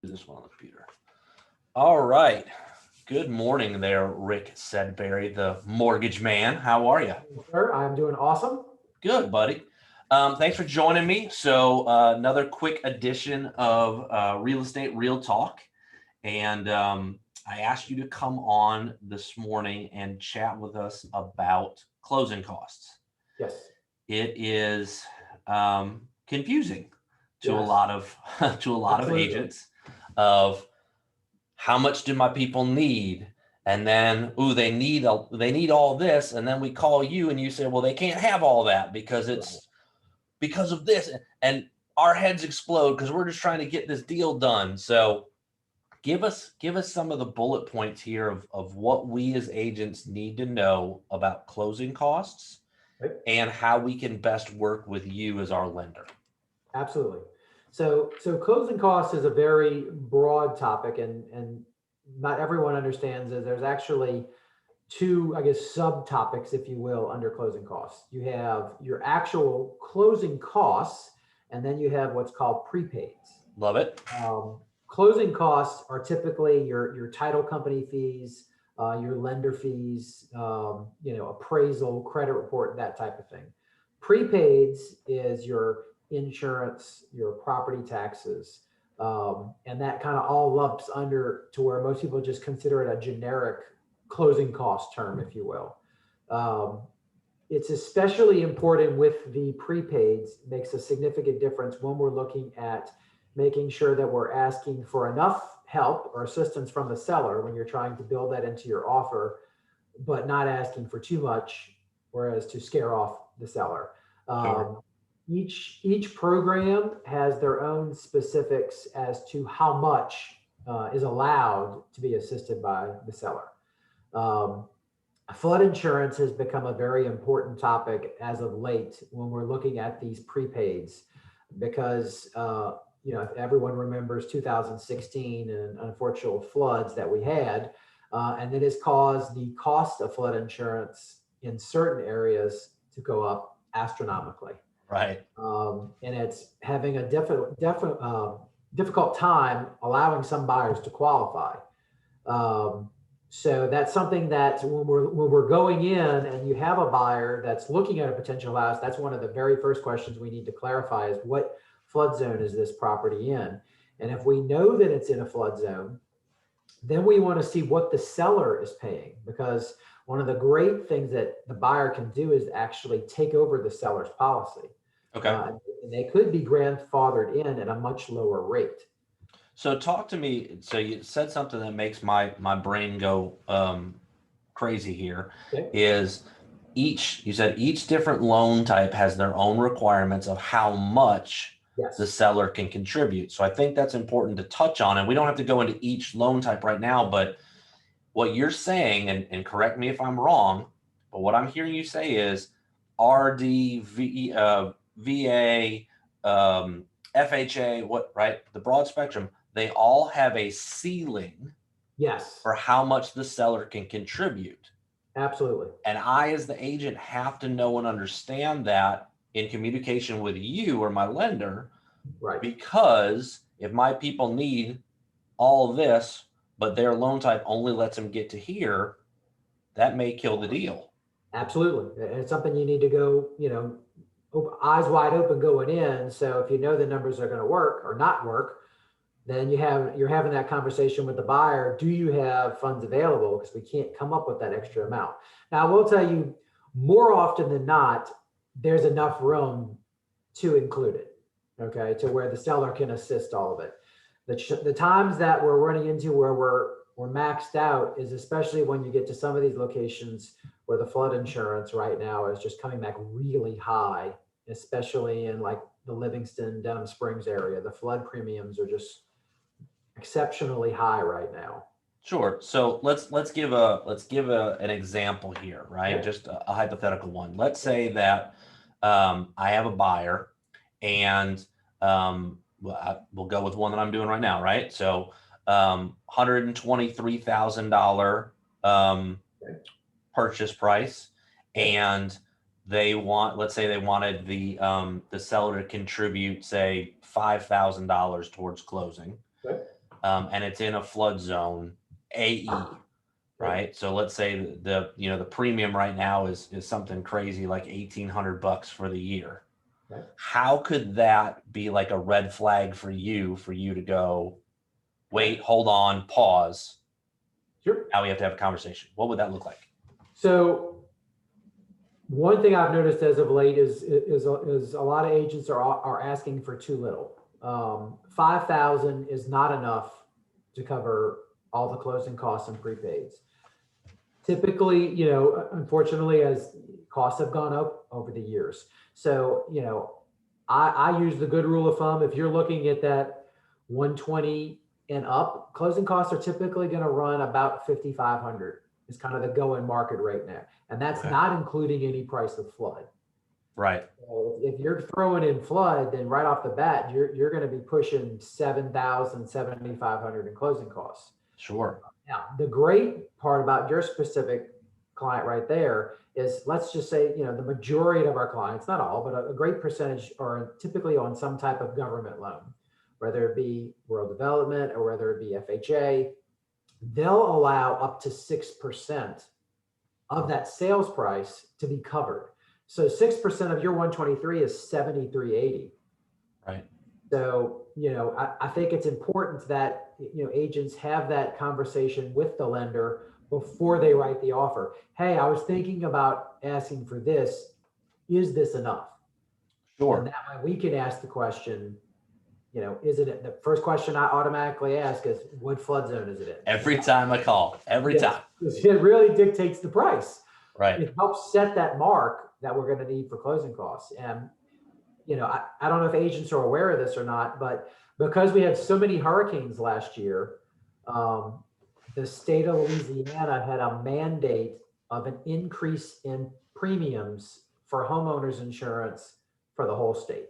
This one on the computer. All right. Good morning there, Rick Sedberry, the mortgage man. How are you? Sir, I'm doing awesome. Good, buddy. Thanks for joining me. So another quick edition of Real Estate Real Talk. And I asked you to come on this morning and chat with us about closing costs. Yes. It is confusing to a Yes. lot of Absolutely. agents of how much do my people need? And then, they need all this. And then we call you and you say, well, they can't have all that because it's because of this. And our heads explode because we're just trying to get this deal done. So give us some of the bullet points here of what we as agents need to know about closing costs and how we can best work with you as our lender. Absolutely. So closing costs is a very broad topic, and not everyone understands that there's actually two, I guess, subtopics, if you will, under closing costs. You have your actual closing costs, and then you have what's called prepaids. Love it. Closing costs are typically your title company fees, your lender fees, appraisal, credit report, that type of thing. Prepaids is your insurance, your property taxes, and that kind of all lumps under to where most people just consider it a generic closing cost term, if you will. It's especially important with the prepaids, makes a significant difference when we're looking at making sure that we're asking for enough help or assistance from the seller when you're trying to build that into your offer, but not asking for too much, whereas to scare off the seller. Sure. Each program has their own specifics as to how much is allowed to be assisted by the seller. Flood insurance has become a very important topic as of late when we're looking at these prepaids, because if everyone remembers 2016 and unfortunate floods that we had, and it has caused the cost of flood insurance in certain areas to go up astronomically. Right. And it's having a difficult time allowing some buyers to qualify. So that's something that when we're going in and you have a buyer that's looking at a potential house, that's one of the very first questions we need to clarify is what flood zone is this property in? And if we know that it's in a flood zone, then we want to see what the seller is paying, because one of the great things that the buyer can do is actually take over the seller's policy. Okay. And they could be grandfathered in at a much lower rate. So talk to me. So you said something that makes my brain go crazy here. Okay. Is you said each different loan type has their own requirements of how much Yes. the seller can contribute. So I think that's important to touch on, and we don't have to go into each loan type right now, but what you're saying, and correct me if I'm wrong, but what I'm hearing you say is RD, VA, FHA, the broad spectrum, they all have a ceiling. Yes. For how much the seller can contribute. Absolutely. And I, as the agent, have to know and understand that in communication with you or my lender. Right. Because if my people need all this, but their loan type only lets them get to here, that may kill the deal. Absolutely. And it's something you need to go, eyes wide open going in. So if you know the numbers are going to work or not work, then you're having that conversation with the buyer. Do you have funds available? Because we can't come up with that extra amount. Now, I will tell you, more often than not, there's enough room to include it, okay, to where the seller can assist all of it. The times that we're running into where we're maxed out is especially when you get to some of these locations where the flood insurance right now is just coming back really high, especially in like the Livingston, Denham Springs area. The flood premiums are just exceptionally high right now. Sure. So let's give an example here, right? Okay. Just a hypothetical one. Let's say that I have a buyer, and we'll go with one that I'm doing right now, right? So $123,000 purchase price, and let's say they wanted the seller to contribute, say, $5,000 towards closing. Okay. and it's in a flood zone, AE, right? So let's say the premium right now is something crazy like $1,800 for the year. Right. How could that be like a red flag for you to go, wait, hold on, pause? Sure. Now we have to have a conversation. What would that look like? So one thing I've noticed as of late is a lot of agents are asking for too little. 5,000 is not enough to cover all the closing costs and prepaids. Typically, unfortunately, as costs have gone up over the years. So, I use the good rule of thumb. If you're looking at that 120 and up, closing costs are typically going to run about 5,500 is kind of the going market right now. And that's not including any price of flood. Right. So if you're throwing in flood, then right off the bat, you're going to be pushing 7,000, 7,500 in closing costs. Sure. Now, the great part about your specific client right there is, let's just say, the majority of our clients, not all, but a great percentage are typically on some type of government loan, whether it be rural development or whether it be FHA. They'll allow up to 6% of that sales price to be covered. So 6% of your 123 is 7,380. Right. So, I think it's important that, agents have that conversation with the lender before they write the offer. Hey, I was thinking about asking for this. Is this enough? Sure. And that way we can ask the question, is it, the first question I automatically ask is, what flood zone is it in? Every time I call, every time. It really dictates the price. Right. It helps set that mark that we're going to need for closing costs. And, I don't know if agents are aware of this or not, but because we had so many hurricanes last year, the state of Louisiana had a mandate of an increase in premiums for homeowners insurance for the whole state.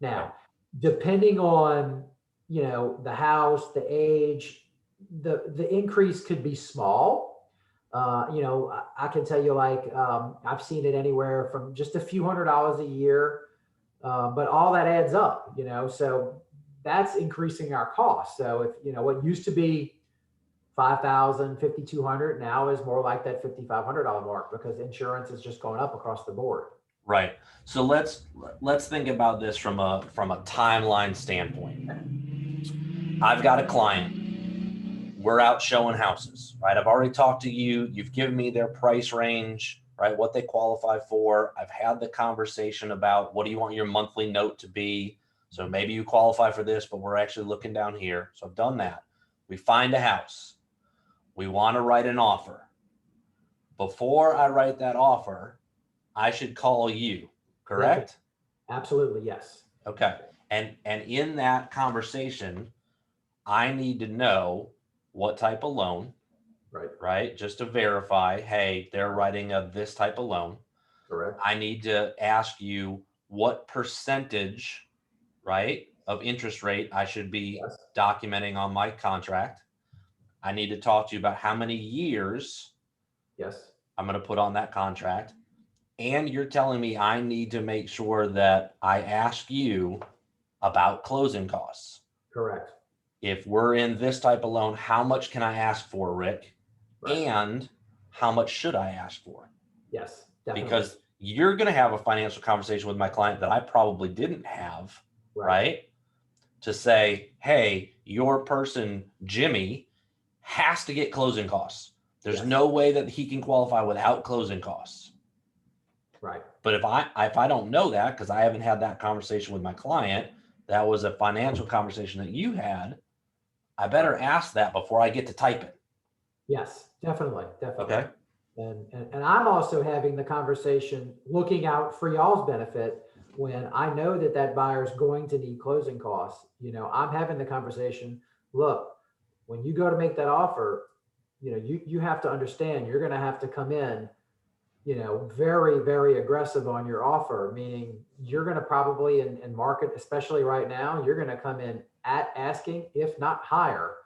Now, depending on, the house, the age, the increase could be small. I can tell you, like, I've seen it anywhere from just a few $100s a year, but all that adds up, so that's increasing our cost. So if, what used to be 5,000, 5,200 now is more like that $5,500 mark, because insurance is just going up across the board. Right. So let's think about this from a timeline standpoint. I've got a client. We're out showing houses, right? I've already talked to you. You've given me their price range, right? What they qualify for. I've had the conversation about, what do you want your monthly note to be? So maybe you qualify for this, but we're actually looking down here. So I've done that. We find a house. We want to write an offer. Before I write that offer, I should call you, correct? Absolutely, yes. Okay. And in that conversation, I need to know what type of loan, right? Just to verify, hey, they're writing a this type of loan. Correct. I need to ask you what percentage, right, of interest rate I should be documenting on my contract. I need to talk to you about how many years I'm going to put on that contract. And you're telling me I need to make sure that I ask you about closing costs. Correct. If we're in this type of loan, how much can I ask for, Rick? And how much should I ask for? Yes, definitely. Because you're going to have a financial conversation with my client that I probably didn't have, right? To say, hey, your person, Jimmy, has to get closing costs. There's no way that he can qualify without closing costs. Right. But if I don't know that, because I haven't had that conversation with my client, that was a financial conversation that you had, I better ask that before I get to type it. Yes, definitely. Okay. And I'm also having the conversation looking out for y'all's benefit when I know that buyer is going to need closing costs. I'm having the conversation, look, when you go to make that offer, you have to understand you're going to have to come in, very, very aggressive on your offer, meaning you're going to probably in market, especially right now, you're going to come in at asking, if not higher,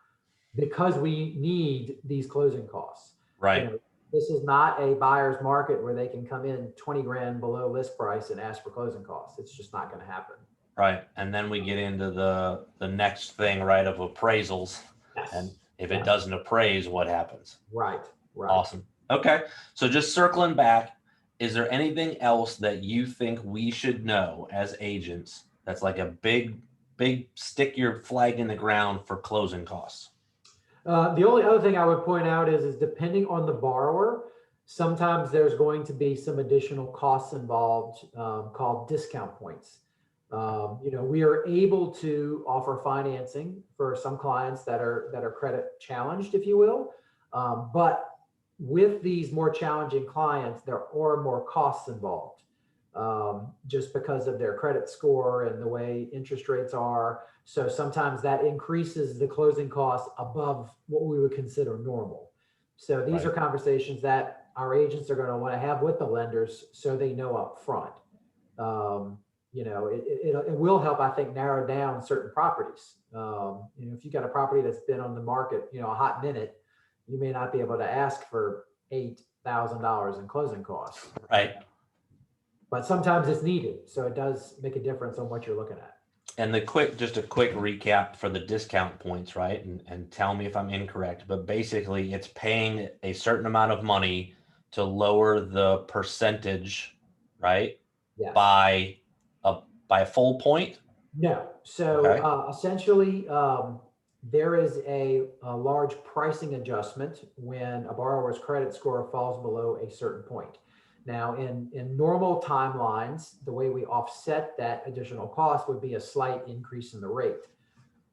because we need these closing costs. Right. This is not a buyer's market where they can come in 20 grand below list price and ask for closing costs. It's just not going to happen. Right. And then we get into the next thing, right, of appraisals. And if Yeah. it doesn't appraise, what happens? Right. Awesome. Okay. So just circling back, is there anything else that you think we should know as agents that's like a big stick your flag in the ground for closing costs? The only other thing I would point out is depending on the borrower, sometimes there's going to be some additional costs involved called discount points. We are able to offer financing for some clients that are credit challenged, if you will. But with these more challenging clients, there are more costs involved just because of their credit score and the way interest rates are. So sometimes that increases the closing costs above what we would consider normal. So these are conversations that our agents are going to want to have with the lenders so they know up front. It will help, I think, narrow down certain properties. If you got a property that's been on the market, a hot minute, you may not be able to ask for $8,000 in closing costs. Right. But sometimes it's needed. So it does make a difference on what you're looking at. And just a quick recap for the discount points, right? And tell me if I'm incorrect, but basically it's paying a certain amount of money to lower the percentage, right? Yes. By a full point? No. So essentially, there is a large pricing adjustment when a borrower's credit score falls below a certain point. Now, in normal timelines, the way we offset that additional cost would be a slight increase in the rate.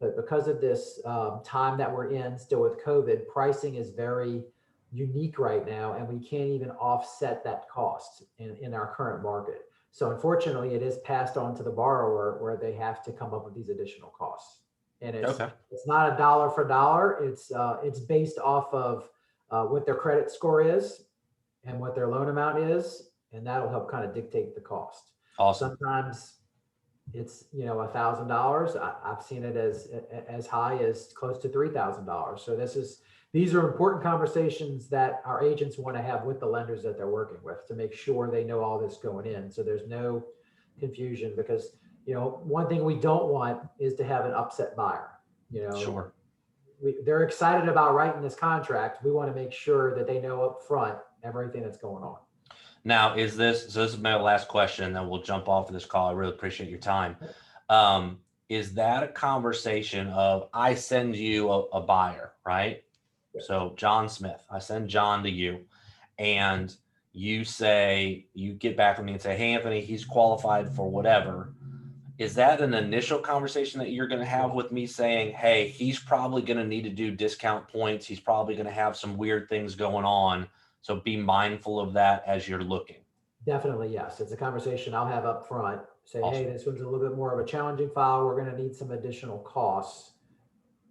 But because of this time that we're in still with COVID, pricing is very unique right now, and we can't even offset that cost in our current market. So unfortunately, it is passed on to the borrower where they have to come up with these additional costs. And it's not a dollar for dollar. It's based off of what their credit score is and what their loan amount is, and that'll help kind of dictate the cost. Awesome. Sometimes it's $1,000. I've seen it as high as close to $3,000. So these are important conversations that our agents want to have with the lenders that they're working with to make sure they know all this going in. So there's no confusion, because one thing we don't want is to have an upset buyer. Sure. They're excited about writing this contract. We want to make sure that they know up front everything that's going on. Now, so this is my last question, and then we'll jump off of this call. I really appreciate your time. Is that a conversation of, I send you a buyer, right? Yeah. So John Smith, I send John to you, and you get back from me and say, hey, Anthony, he's qualified for whatever. Is that an initial conversation that you're going to have with me saying, hey, he's probably going to need to do discount points. He's probably going to have some weird things going on. So be mindful of that as you're looking. Definitely, yes. It's a conversation I'll have up front. Say, awesome. Hey, this one's a little bit more of a challenging file. We're going to need some additional costs.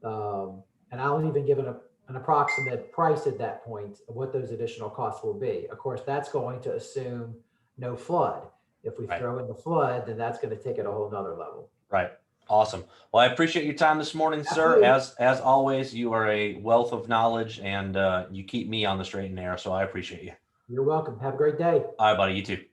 And I'll even give an approximate price at that point of what those additional costs will be. Of course, that's going to assume no flood. If we throw in the flood, then that's going to take it a whole nother level. Right. Awesome. Well, I appreciate your time this morning, Absolutely. sir. As always, you are a wealth of knowledge, and you keep me on the straight and narrow. So I appreciate you. You're welcome. Have a great day. All right, buddy. You too.